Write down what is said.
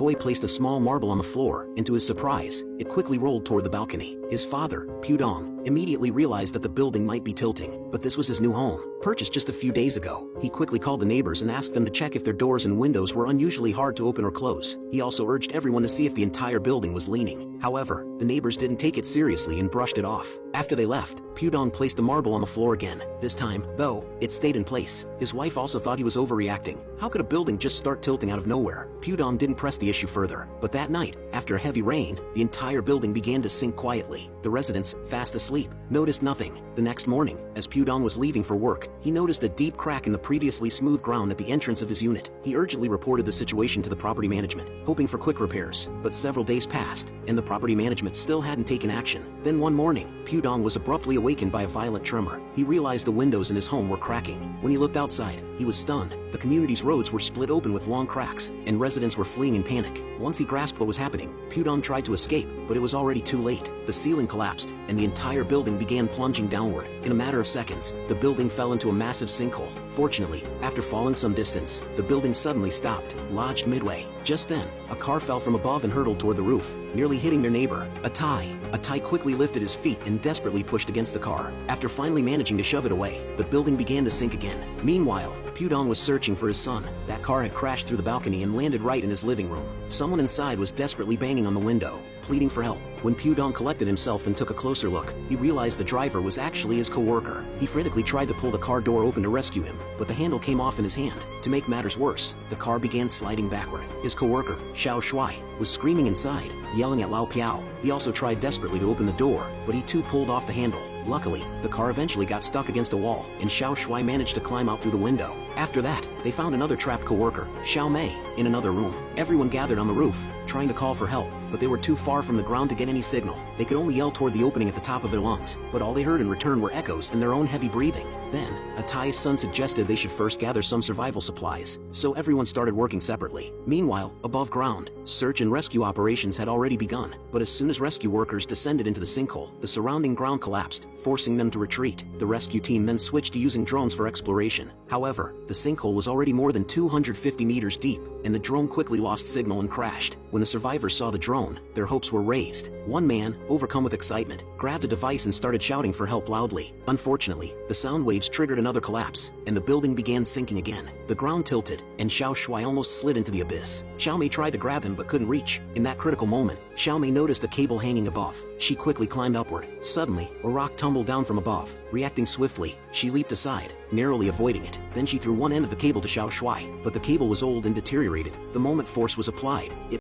Boy placed a small marble on the floor, and to his surprise, it quickly rolled toward the balcony. His father, Pudong, immediately realized that the building might be tilting, but this was his new home, purchased just a few days ago. He quickly called the neighbors and asked them to check if their doors and windows were unusually hard to open or close. He also urged everyone to see if the entire building was leaning. However, the neighbors didn't take it seriously and brushed it off. After they left, Pudong placed the marble on the floor again. This time, though, it stayed in place. His wife also thought he was overreacting. How could a building just start tilting out of nowhere? Pudong didn't press the issue further, but that night, after a heavy rain, the entire building began to sink quietly. The residents, fast asleep, noticed nothing. The next morning, as Pudong was leaving for work, he noticed a deep crack in the previously smooth ground at the entrance of his unit. He urgently reported the situation to the property management, hoping for quick repairs, but several days passed, and the property management still hadn't taken action. Then one morning, Pudong was abruptly awakened by a violent tremor. He realized the windows in his home were cracking. When he looked outside, he was stunned. The community's roads were split open with long cracks, and residents were fleeing in panic. Once he grasped what was happening, Pudong tried to escape, but it was already too late. The ceiling collapsed, and the entire building began plunging downward. In a matter of seconds, the building fell into a massive sinkhole. Fortunately, after falling some distance, the building suddenly stopped, lodged midway. Just then, a car fell from above and hurtled toward the roof, nearly hitting their neighbor, Atai. Atai quickly lifted his feet and desperately pushed against the car. After finally managing to shove it away, the building began to sink again. Meanwhile, Pudong was searching for his son. That car had crashed through the balcony and landed right in his living room. Someone inside was desperately banging on the window, pleading for help. When Pudong collected himself and took a closer look, he realized the driver was actually his coworker. He frantically tried to pull the car door open to rescue him, but the handle came off in his hand. To make matters worse, the car began sliding backward. His coworker, Xiao Shuai, was screaming inside, yelling at Lao Piao. He also tried desperately to open the door, but he too pulled off the handle. Luckily, the car eventually got stuck against a wall, and Xiao Shuai managed to climb out through the window. After that, they found another trapped coworker, Xiao Mei, in another room. Everyone gathered on the roof, trying to call for help, but they were too far from the ground to get any signal. They could only yell toward the opening at the top of their lungs, but all they heard in return were echoes and their own heavy breathing. Then, Atai's son suggested they should first gather some survival supplies, so everyone started working separately. Meanwhile, above ground, search and rescue operations had already begun, but as soon as rescue workers descended into the sinkhole, the surrounding ground collapsed, forcing them to retreat. The rescue team then switched to using drones for exploration. However, the sinkhole was already more than 250 meters deep, and the drone quickly lost signal and crashed. When the survivors saw the drone, their hopes were raised. One man, overcome with excitement, grabbed a device and started shouting for help loudly. Unfortunately, the sound waves triggered another collapse, and the building began sinking again. The ground tilted, and Xiao Shuai almost slid into the abyss. Xiao Mei tried to grab him but couldn't reach. In that critical moment, Xiao Mei noticed a cable hanging above. She quickly climbed upward. Suddenly, a rock tumbled down from above. Reacting swiftly, she leaped aside, narrowly avoiding it. Then she threw one end of the cable to Xiao Shuai, but the cable was old and deteriorated. The moment force was applied, it